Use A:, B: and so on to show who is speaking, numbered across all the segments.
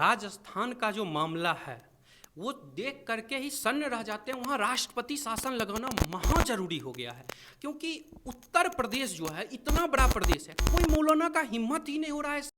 A: राजस्थान का जो मामला है वो देख करके ही सन्न रह जाते हैं। वहाँ राष्ट्रपति शासन लगाना महा जरूरी हो गया है, क्योंकि उत्तर प्रदेश जो है इतना बड़ा प्रदेश है, कोई मौलाना का हिम्मत ही नहीं हो रहा है।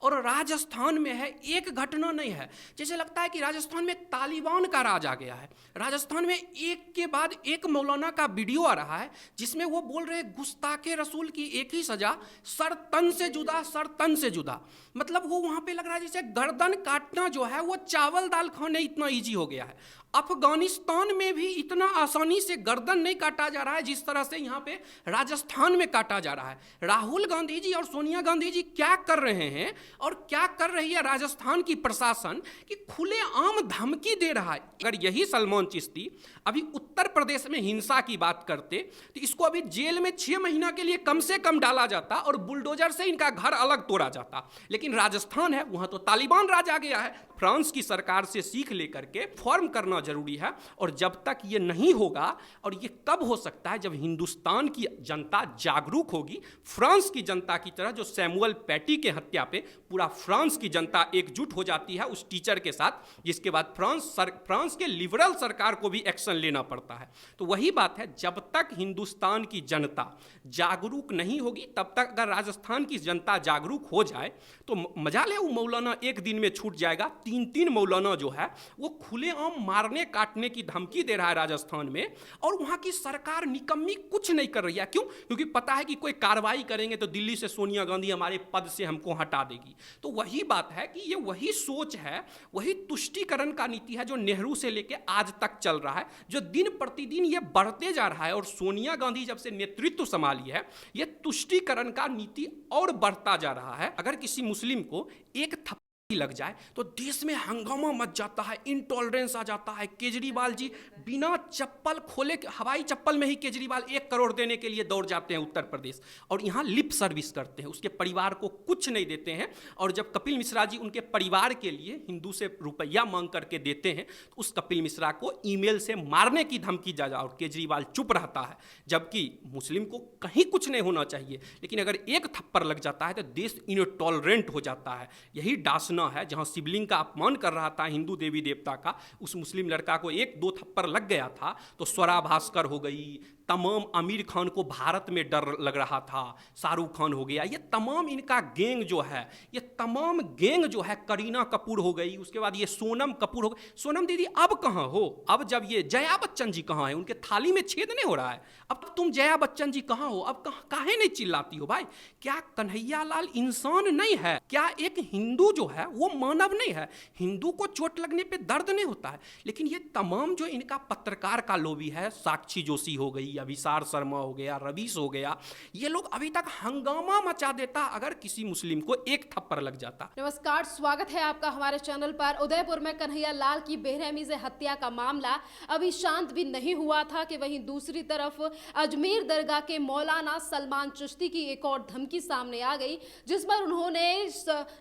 A: और राजस्थान में है, एक घटना नहीं है, जैसे लगता है कि राजस्थान में तालिबान का राज आ गया है। राजस्थान में एक के बाद एक मौलाना का वीडियो आ रहा है जिसमें वो बोल रहे गुस्ताखे रसूल की एक ही सजा, सर तन से जुदा, सर तन से जुदा। मतलब वो वहाँ पे लग रहा है जैसे गर्दन काटना जो है वो चावल दाल खाने इतना ईजी हो गया है। अफगानिस्तान में भी इतना आसानी से गर्दन नहीं काटा जा रहा है जिस तरह से यहाँ पे राजस्थान में काटा जा रहा है। राहुल गांधी जी और सोनिया गांधी जी क्या कर रहे हैं और क्या कर रही है राजस्थान की प्रशासन कि खुलेआम धमकी दे रहा है। अगर यही सलमान चिश्ती अभी उत्तर प्रदेश में हिंसा की बात करते तो इसको अभी जेल में 6 महीना के लिए कम से कम डाला जाता और बुलडोजर से इनका घर अलग तोड़ा जाता। लेकिन राजस्थान है, वहाँ तो तालिबान राज आ गया है। फ्रांस की सरकार से सीख लेकर के फॉर्म करना जरूरी है। और जब तक ये नहीं होगा, और ये कब हो सकता है जब हिंदुस्तान की जनता जागरूक होगी, फ्रांस की जनता की तरह जो सैमुअल पैटी के हत्या पे पूरा फ्रांस की जनता एकजुट हो जाती है उस टीचर के साथ, जिसके बाद फ्रांस के लिबरल सरकार को भी एक्शन लेना पड़ता है। तो वही बात है, जब तक हिंदुस्तान की जनता जागरूक नहीं होगी तब तक अगर राजस्थान की जनता जागरूक हो जाए तो मजा ले, वो मौलाना एक दिन में छूट जाएगा। 3 मौलाना जो है वो खुलेआम मारने काटने की धमकी दे रहा है राजस्थान में, और वहाँ की सरकार निकम्मी कुछ नहीं कर रही है। क्यों? क्योंकि पता है कि कोई कार्रवाई करेंगे तो दिल्ली से सोनिया गांधी हमारे पद से हमको हटा देगी। तो वही बात है कि ये वही सोच है, वही तुष्टीकरण का नीति है जो नेहरू से लेके आज तक चल रहा है, जो दिन प्रतिदिन ये बढ़ते जा रहा है। और सोनिया गांधी जब से नेतृत्व संभाली है, ये तुष्टीकरण का नीति और बढ़ता जा रहा है। अगर किसी मुस्लिम को एक लग जाए तो देश में हंगामा मच जाता है, इंटॉलरेंस आ जाता है। केजरीवाल जी बिना चप्पल खोले, हवाई चप्पल में ही केजरीवाल 1 करोड़ देने के लिए दौड़ जाते हैं उत्तर प्रदेश, और यहाँ लिप सर्विस करते हैं, उसके परिवार को कुछ नहीं देते हैं। और जब कपिल मिश्रा जी उनके परिवार के लिए हिंदू से रुपया मांग करके देते हैं तो उस कपिल मिश्रा को ईमेल से मारने की धमकी जा और केजरीवाल चुप रहता है, जबकि मुस्लिम को कहीं कुछ नहीं होना चाहिए। लेकिन अगर एक थप्पड़ लग जाता है तो देश इनटॉलरेंट हो जाता है। यही डासना है, जहां शिवलिंग का अपमान कर रहा था हिंदू देवी देवता का, उस मुस्लिम लड़का को 1-2 थप्पड़ लग गया था तो स्वरा भास्कर हो गई, तमाम आमिर खान को भारत में डर लग रहा था, शाहरुख खान हो गया, ये तमाम इनका गैंग जो है, ये तमाम गैंग जो है, करीना कपूर हो गई, उसके बाद ये सोनम कपूर हो गई। सोनम दीदी अब कहाँ हो? अब जब ये जया बच्चन जी कहाँ है? उनके थाली में छेद नहीं हो रहा है। अब तुम जया बच्चन जी कहाँ हो? अब काहे नहीं चिल्लाती हो भाई? क्या कन्हैया लाल इंसान नहीं है? क्या एक हिंदू जो है वो मानव नहीं है? हिंदू को चोट लगने पे दर्द नहीं होता है? लेकिन ये तमाम जो इनका पत्रकार का लोबी है, साक्षी जोशी हो गई, अभिसार शर्मा हो गया, रवीश हो गया, ये लोग अभी तक हंगामा मचा देता अगर किसी मुस्लिम को एक थप्पड़ लग जाता।
B: नमस्कार, स्वागत है आपका हमारे चैनल पर। उदयपुर में कन्हैया लाल की बेरहमी से हत्या का मामला अभी शांत भी नहीं हुआ था कि वहीं दूसरी तरफ अजमेर दरगाह के मौलाना सलमान चिश्ती की एक और धमकी सामने आ गई, जिस पर उन्होंने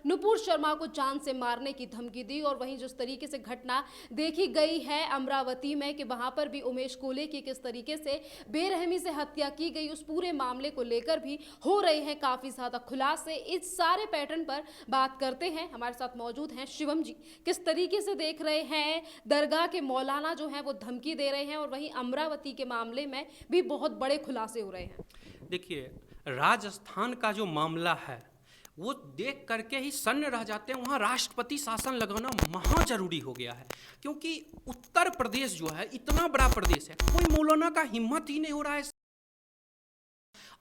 B: नुपुर शर्मा को जान से मारने की धमकी दी। और वहीं जिस तरीके से घटना देखी गई है अमरावती में कि वहां पर भी उमेश कोले की किस तरीके से बेरहमी से हत्या की गई, उस पूरे मामले को लेकर भी हो रहे हैं काफी ज्यादा खुलासे। इस सारे पैटर्न पर बात करते हैं। हमारे साथ मौजूद हैं शिवम जी। किस तरीके से देख रहे हैं दरगाह के मौलाना जो हैं वो धमकी दे रहे हैं, और वहीं अमरावती के मामले में भी बहुत बड़े खुलासे हो रहे हैं?
A: देखिए, राजस्थान का जो मामला है वो देख करके ही सन्न रह जाते हैं। वहाँ राष्ट्रपति शासन लगाना महा जरूरी हो गया है, क्योंकि उत्तर प्रदेश जो है इतना बड़ा प्रदेश है, कोई मौलाना का हिम्मत ही नहीं हो रहा है।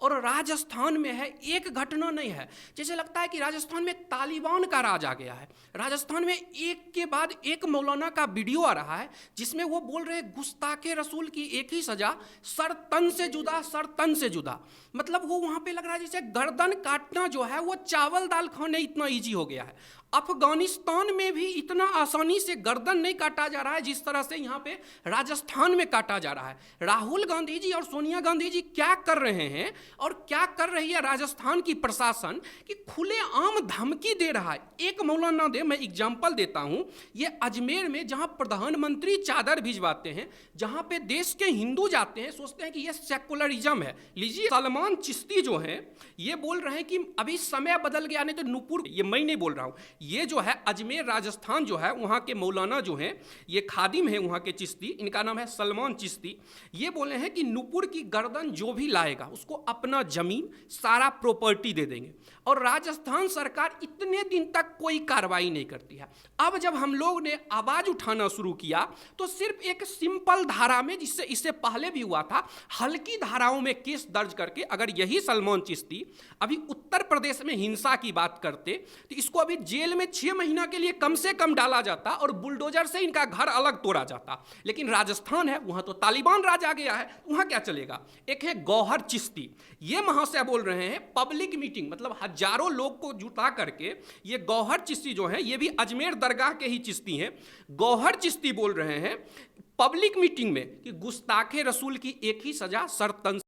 A: और राजस्थान में है, एक घटना नहीं है, जैसे लगता है कि राजस्थान में तालिबान का राज आ गया है। राजस्थान में एक के बाद एक मौलाना का वीडियो आ रहा है जिसमें वो बोल रहे गुस्ताखे रसूल की एक ही सजा, सर तन से जुदा, सर तन से जुदा। मतलब वो वहाँ पे लग रहा है जैसे गर्दन काटना जो है वो चावल दाल खाने इतना ईजी हो गया है। अफगानिस्तान में भी इतना आसानी से गर्दन नहीं काटा जा रहा है जिस तरह से यहाँ पे राजस्थान में काटा जा रहा है। राहुल गांधी जी और सोनिया गांधी जी क्या कर रहे हैं और क्या कर रही है राजस्थान की प्रशासन कि खुलेआम धमकी दे रहा है। एक मौलाना दे, मैं एग्जाम्पल देता हूं, ये अजमेर में जहां प्रधानमंत्री चादर भिजवाते हैं, जहां पे देश के हिंदू जाते हैं, सोचते हैं कि ये सेकुलरिज्म है। लीजिए, सलमान चिश्ती जो है ये बोल रहे हैं कि अभी समय बदल गया, नहीं तो नुपुर, ये मैं नहीं बोल रहा हूं, ये जो है अजमेर राजस्थान जो है वहां के मौलाना जो है, ये खादिम है वहां के चिश्ती, इनका नाम है सलमान चिश्ती, ये बोले हैं कि नुपुर की गर्दन जो भी लाएगा उसको अपना जमीन सारा प्रॉपर्टी दे देंगे। और राजस्थान सरकार इतने दिन तक कोई कार्रवाई नहीं करती है। अब जब हम लोग ने आवाज उठाना शुरू किया तो सिर्फ एक सिंपल धारा में, जिससे इससे पहले भी हुआ था, हल्की धाराओं में केस दर्ज करके अगर यही सलमान चिश्ती अभी उत्तर प्रदेश में हिंसा की बात करते तो इसको अभी जेल में 6 महीना के लिए कम से कम डाला जाता और बुलडोजर से इनका घर अलग तोड़ा जाता। लेकिन राजस्थान है, वहां तो तालिबान राज आ गया है, वहां क्या चलेगा। एक है गौहर चिश्ती, ये महाशय बोल रहे हैं पब्लिक मीटिंग, मतलब हजारों लोग को जुटा करके, ये गौहर चिश्ती जो है ये भी अजमेर दरगाह के ही चिश्ती हैं। गौहर चिश्ती बोल रहे हैं पब्लिक मीटिंग में कि गुस्ताखे रसूल की एक ही सजा, सरतन।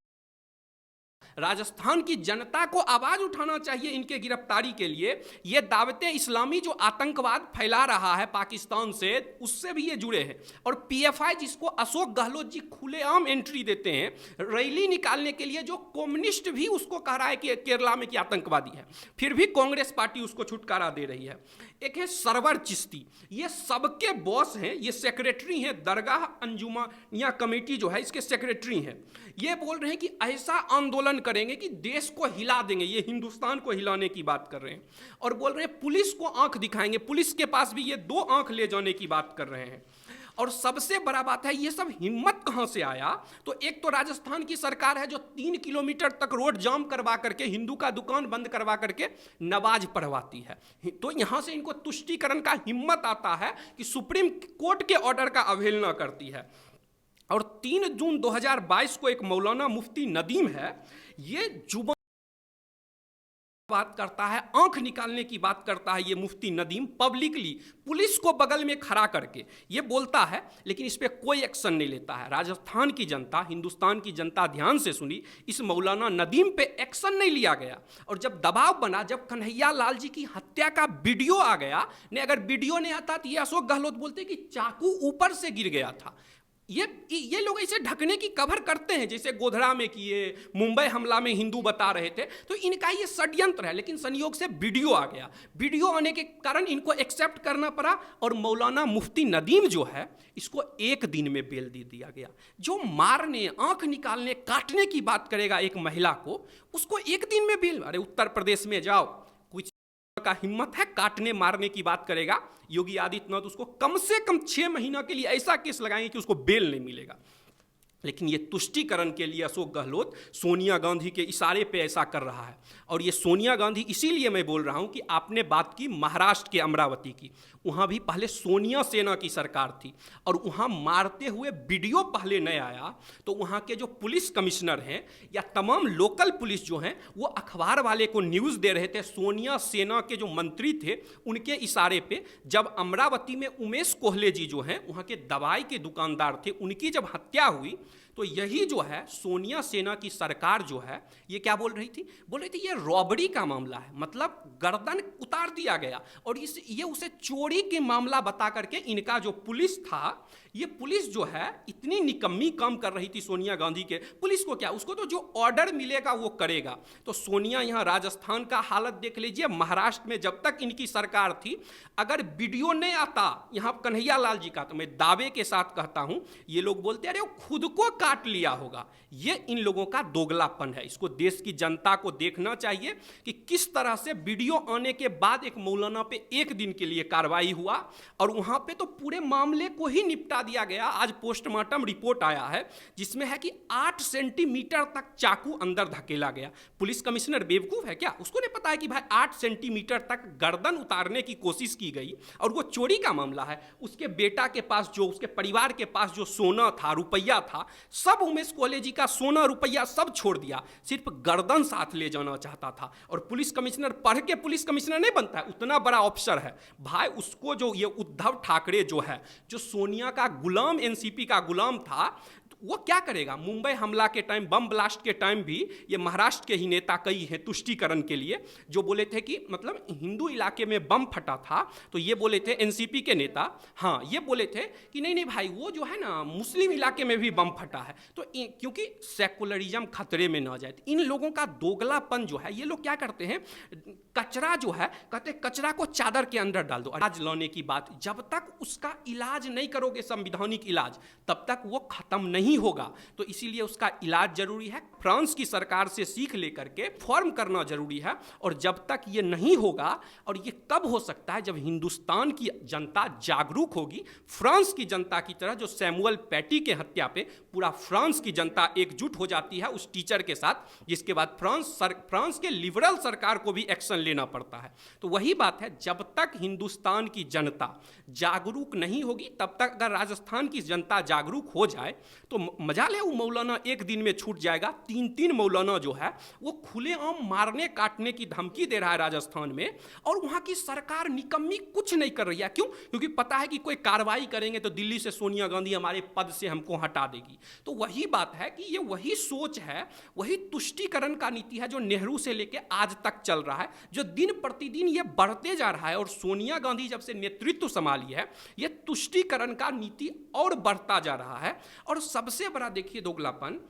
A: राजस्थान की जनता को आवाज उठाना चाहिए इनके गिरफ्तारी के लिए। ये दावते इस्लामी जो आतंकवाद फैला रहा है पाकिस्तान से, उससे भी ये जुड़े हैं। और पीएफआई जिसको अशोक गहलोत जी खुलेआम एंट्री देते हैं रैली निकालने के लिए, जो कम्युनिस्ट भी उसको कह रहा है कि केरला में कि आतंकवादी है, फिर भी कांग्रेस पार्टी उसको छुटकारा दे रही है। एक है सरवर चिश्ती, ये सबके बॉस हैं, ये सेक्रेटरी हैं, दरगाह अंजुमनिया कमेटी जो है इसके सेक्रेटरी हैं। ये बोल रहे हैं कि ऐसा आंदोलन करेंगे कि देश को हिला देंगे, ये हिंदुस्तान को हिलाने की बात कर रहे हैं। और बोल रहे हैं पुलिस को आंख दिखाएंगे, पुलिस के पास भी ये 2 आंख ले जाने की बात कर रहे हैं। और सबसे बड़ा बात है, ये सब हिम्मत कहां से आया। तो एक तो राजस्थान की सरकार है जो 3 किलोमीटर तक रोड जाम करवा करके, हिंदू का दुकान बंद करवा करके नमाज पढ़वाती है। तो यहां से इनको तुष्टीकरण का हिम्मत आता है कि सुप्रीम कोर्ट के ऑर्डर का अवहेलना करती है। और 3 जून 2022 को एक मौलाना मुफ्ती नदीम है, ये जुबान बात करता है, आंख निकालने की बात करता है। ये मुफ्ती नदीम पब्लिकली पुलिस को बगल में खड़ा करके ये बोलता है, लेकिन इस पर कोई एक्शन नहीं लेता है। राजस्थान की जनता, हिंदुस्तान की जनता ध्यान से सुनी, इस मौलाना नदीम पे एक्शन नहीं लिया गया। और जब दबाव बना, जब कन्हैया लाल जी की हत्या का वीडियो आ गया, ने अगर वीडियो नहीं आता तो ये अशोक गहलोत बोलते कि चाकू ऊपर से गिर गया था। ये लोग इसे ढकने की कवर करते हैं, जैसे गोधरा में किए, मुंबई हमला में हिंदू बता रहे थे। तो इनका ये षड्यंत्र है, लेकिन संयोग से वीडियो आ गया। वीडियो आने के कारण इनको एक्सेप्ट करना पड़ा और मौलाना मुफ्ती नदीम जो है इसको 1 दिन में बेल दे दिया गया। जो मारने, आंख निकालने, काटने की बात करेगा एक महिला को, उसको 1 दिन में बेल। अरे उत्तर प्रदेश में जाओ, कुछ का हिम्मत है काटने मारने की बात करेगा, योगी आदित्यनाथ उसको कम से कम 6 महीना के लिए ऐसा केस लगाएंगे कि उसको बेल नहीं मिलेगा। लेकिन ये तुष्टीकरण के लिए अशोक गहलोत सोनिया गांधी के इशारे पे ऐसा कर रहा है। और ये सोनिया गांधी, इसीलिए मैं बोल रहा हूं कि आपने बात की महाराष्ट्र के अमरावती की, वहां भी पहले सोनिया सेना की सरकार थी और वहां मारते हुए वीडियो पहले नहीं आया। तो वहां के जो पुलिस कमिश्नर हैं या तमाम लोकल पुलिस जो हैं, वो अखबार वाले को न्यूज़ दे रहे थे, सोनिया सेना के जो मंत्री थे उनके इशारे पे। जब अमरावती में उमेश कोहले जी जो हैं, वहां के दवाई के दुकानदार थे, उनकी जब हत्या हुई तो यही जो है सोनिया सेना की सरकार जो है ये क्या बोल रही थी, बोल रही थी ये रॉबरी का मामला है, मतलब गर्दन उतार दिया गया। और ये उसे चोरी के मामला बता करके इनका जो पुलिस था, ये पुलिस जो है इतनी निकम्मी काम कर रही थी सोनिया गांधी के। पुलिस को क्या, उसको तो जो ऑर्डर मिलेगा वो करेगा। तो सोनिया, यहाँ राजस्थान का हालत देख लीजिए, महाराष्ट्र में जब तक इनकी सरकार थी, अगर वीडियो नहीं आता यहाँ कन्हैया लाल जी का, तो मैं दावे के साथ कहता हूं ये लोग बोलते अरे वो खुद को काट लिया होगा। ये इन लोगों का दोगलापन है। इसको देश की जनता को देखना चाहिए कि किस तरह से वीडियो आने के बाद एक मौलाना पे 1 दिन के लिए कार्रवाई हुआ और वहां पे तो पूरे मामले को ही निपटा दिया गया। आज पोस्टमार्टम रिपोर्ट आया है जिसमें है कि 8 सेंटीमीटर तक चाकू अंदर धकेला गया। पुलिस कमिश्नर बेवकूफ है क्या, उसको नहीं पता है कि भाई 8 सेंटीमीटर तक गर्दन उतारने की कोशिश की गई और वो चोरी का मामला है। उसके बेटा के पास जो, उसके परिवार के पास जो सोना था, रुपया था, सब उमेश कोहले जी का सोना रुपया सब छोड़ दिया, सिर्फ गर्दन साथ ले जाना चाहता था। और पुलिस कमिश्नर पढ़ के पुलिस कमिश्नर नहीं बनता है, उतना बड़ा ऑफिसर है भाई। उसको जो ये उद्धव ठाकरे जो है, जो सोनिया का गुलाम, एनसीपी का गुलाम था, वो क्या करेगा? मुंबई हमला के टाइम, बम ब्लास्ट के टाइम भी ये महाराष्ट्र के ही नेता कई हैं तुष्टीकरण के लिए, जो बोले थे कि मतलब हिंदू इलाके में बम फटा था तो ये बोले थे एनसीपी के नेता, हाँ ये बोले थे कि नहीं नहीं भाई वो जो है ना मुस्लिम इलाके में भी बम फटा है, तो क्योंकि सेकुलरिज्म खतरे में ना जाए। इन लोगों का दोगलापन जो है, ये लोग क्या करते हैं, कचरा जो है कहते हैं कचरा को चादर के अंदर डाल दो। इलाज लाने की बात, जब तक उसका इलाज नहीं करोगे संविधानिक इलाज, तब तक वो खत्म नहीं होगा। तो इसीलिए उसका इलाज जरूरी है। फ्रांस की सरकार से सीख लेकर के फॉर्म करना जरूरी है। और जब तक ये नहीं होगा, और ये कब हो सकता है, जब हिंदुस्तान की जनता जागरूक होगी, फ्रांस की जनता की तरह, जो सैमुअल पैटी के हत्या पे पूरा फ्रांस की जनता एकजुट हो जाती है उस टीचर के साथ, जिसके बाद फ्रांस के लिबरल सरकार को भी एक्शन लेना पड़ता है। तो वही बात है, जब तक हिंदुस्तान की जनता जागरूक नहीं होगी, तब तक अगर राजस्थान की जनता जागरूक हो जाए तो मजा ले, वो मौलाना एक दिन में छूट जाएगा। 3 मौलाना जो है वो खुलेआम मारने काटने की धमकी दे रहा है राजस्थान में, और वहां की सरकार निकम्मी कुछ नहीं कर रही है। क्यों? क्योंकि पता है कि कोई कार्रवाई करेंगे तो दिल्ली से सोनिया गांधी हमारे पद से हमको हटा देगी। तो वही बात है कि ये वही सोच है, वही तुष्टीकरण का नीति है जो नेहरू से लेके आज तक चल रहा है, जो दिन प्रतिदिन ये बढ़ते जा रहा है। और सोनिया गांधी जब से नेतृत्व संभाली है, ये तुष्टीकरण का नीति और बढ़ता जा रहा है। और सबसे बड़ा देखिए दोगलापन,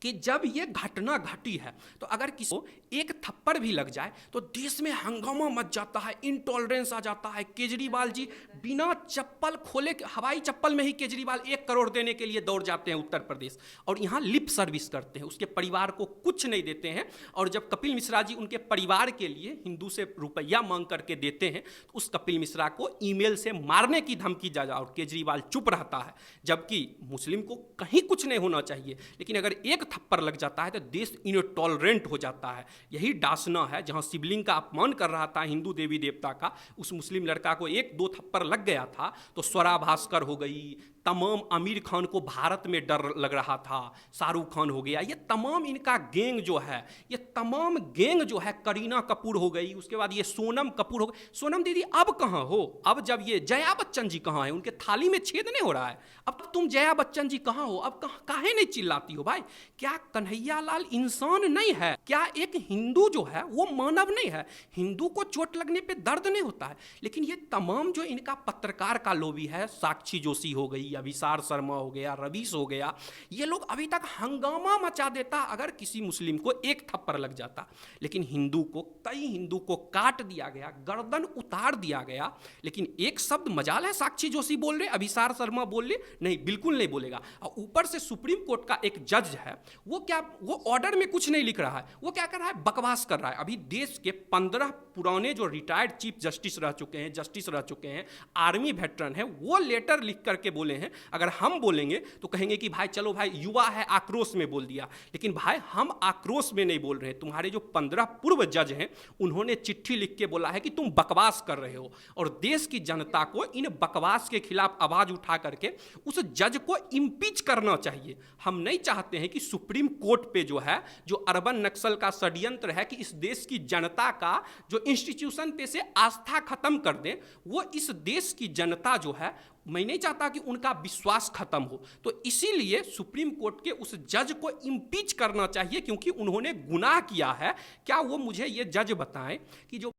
A: कि जब ये घटना घटी है तो अगर किसी को एक थप्पड़ भी लग जाए तो देश में हंगामा मच जाता है, इंटॉलरेंस आ जाता है। केजरीवाल जी बिना चप्पल खोले, हवाई चप्पल में ही केजरीवाल 1 करोड़ देने के लिए दौड़ जाते हैं उत्तर प्रदेश, और यहाँ लिप सर्विस करते हैं, उसके परिवार को कुछ नहीं देते हैं। और जब कपिल मिश्रा जी उनके परिवार के लिए हिंदू से रुपया मांग करके देते हैं, तो उस कपिल मिश्रा को ईमेल से मारने की धमकी जा और केजरीवाल चुप रहता है, जबकि मुस्लिम को कहीं कुछ नहीं होना चाहिए। लेकिन अगर एक थप्पड़ लग जाता है तो देश इनटॉलरेंट हो जाता है। यही डासना है, जहां शिवलिंग का अपमान कर रहा था हिंदू देवी देवता का, उस मुस्लिम लड़का को 1-2 थप्पड़ लग गया था तो स्वरा भास्कर हो गई, तमाम आमिर खान को भारत में डर लग रहा था, शाहरुख खान हो गया, ये तमाम इनका गैंग जो है, ये तमाम गैंग जो है, करीना कपूर हो गई, उसके बाद ये सोनम कपूर हो गई। सोनम दीदी अब कहाँ हो? अब जब ये जया बच्चन जी कहाँ है? उनके थाली में छेद नहीं हो रहा है। अब तुम जया बच्चन जी कहाँ हो? अब काहे नहीं चिल्लाती हो भाई? क्या कन्हैया लाल इंसान नहीं है? क्या एक हिंदू जो है वो मानव नहीं है? हिंदू को चोट लगने पे दर्द नहीं होता है? लेकिन ये तमाम जो इनका पत्रकार का लॉबी है, साक्षी जोशी हो गई, अभिसार शर्मा हो गया, रवीश हो गया, ये लोग अभी तक हंगामा मचा देता अगर किसी मुस्लिम को 1 थप्पड़ लग जाता। लेकिन कई हिंदू को काट दिया गया, गर्दन उतार दिया गया। लेकिन एक शब्द मजाल है, साक्षी जोशी बोल रहे, अभिसार शर्मा बोल रहे, नहीं बिल्कुल नहीं बोलेगा। और ऊपर से सुप्रीम कोर्ट का एक जज है, वो ऑर्डर में कुछ नहीं लिख रहा है, वो क्या कर रहा है? बकवास कर रहा है। अभी देश के 15 पुराने जो रिटायर्ड चीफ जस्टिस रह चुके हैं, आर्मी वेटरन है, वो लेटर लिख करके बोले हैं। अगर हम बोलेंगे तो कहेंगे कि भाई चलो भाई युवा है, आक्रोश में बोल दिया। लेकिन भाई हम आक्रोश में नहीं बोल रहे हैं। तुम्हारे जो 15 पूर्व जज हैं, उन्होंने चिट्ठी लिख के बोला है कि तुम बकवास कर रहे हो, और देश की जनता को इन बकवास के खिलाफ आवाज उठा करके उस जज को इम्पीच करना चाहिए। हम नहीं चाहते हैं कि सुप्रीम कोर्ट पे जो है, जो अर्बन नक्सल का षड्यंत्र है कि इस देश की जनता का जो इंस्टीट्यूशन पे से आस्था खत्म कर दें, वो इस देश की जनता जो है, मैं नहीं चाहता कि उनका विश्वास खत्म हो। तो इसीलिए सुप्रीम कोर्ट के उस जज को इम्पीच करना चाहिए, क्योंकि उन्होंने गुनाह किया है। क्या वो मुझे ये जज बताएं कि जो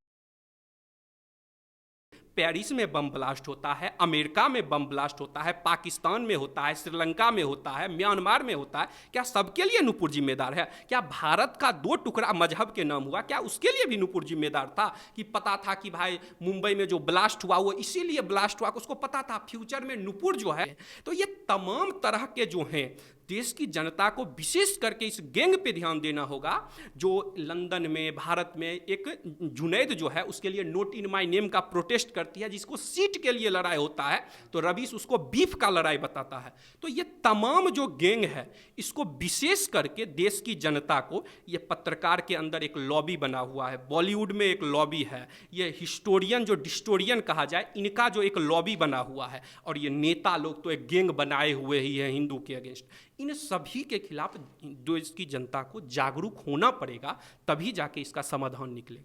A: पेरिस में बम ब्लास्ट होता है, अमेरिका में बम ब्लास्ट होता है, पाकिस्तान में होता है, श्रीलंका में होता है, म्यांमार में होता है, क्या सबके लिए नूपुर जिम्मेदार है? क्या भारत का 2 टुकड़ा मजहब के नाम हुआ, क्या उसके लिए भी नूपुर जिम्मेदार था? कि पता था कि भाई मुंबई में जो ब्लास्ट हुआ वो इसीलिए ब्लास्ट हुआ, उसको पता था फ्यूचर में नूपुर जो है। तो ये तमाम तरह के जो हैं, देश की जनता को विशेष करके इस गैंग पे ध्यान देना होगा। जो लंदन में, भारत में एक जुनैद जो है, उसके लिए नोट इन माय नेम का प्रोटेस्ट करती है, जिसको सीट के लिए लड़ाई होता है, तो रवीश उसको बीफ का लड़ाई बताता है। तो ये तमाम जो गैंग है, इसको विशेष करके देश की जनता को, ये पत्रकार के अंदर एक लॉबी बना हुआ है, बॉलीवुड में एक लॉबी है, ये हिस्टोरियन जो डिस्टोरियन कहा जाए, इनका जो एक लॉबी बना हुआ है, और ये नेता लोग तो एक गैंग बनाए हुए ही हैं हिंदू के अगेंस्ट। इन सभी के खिलाफ देश की जनता को जागरूक होना पड़ेगा, तभी जाके इसका समाधान निकलेगा।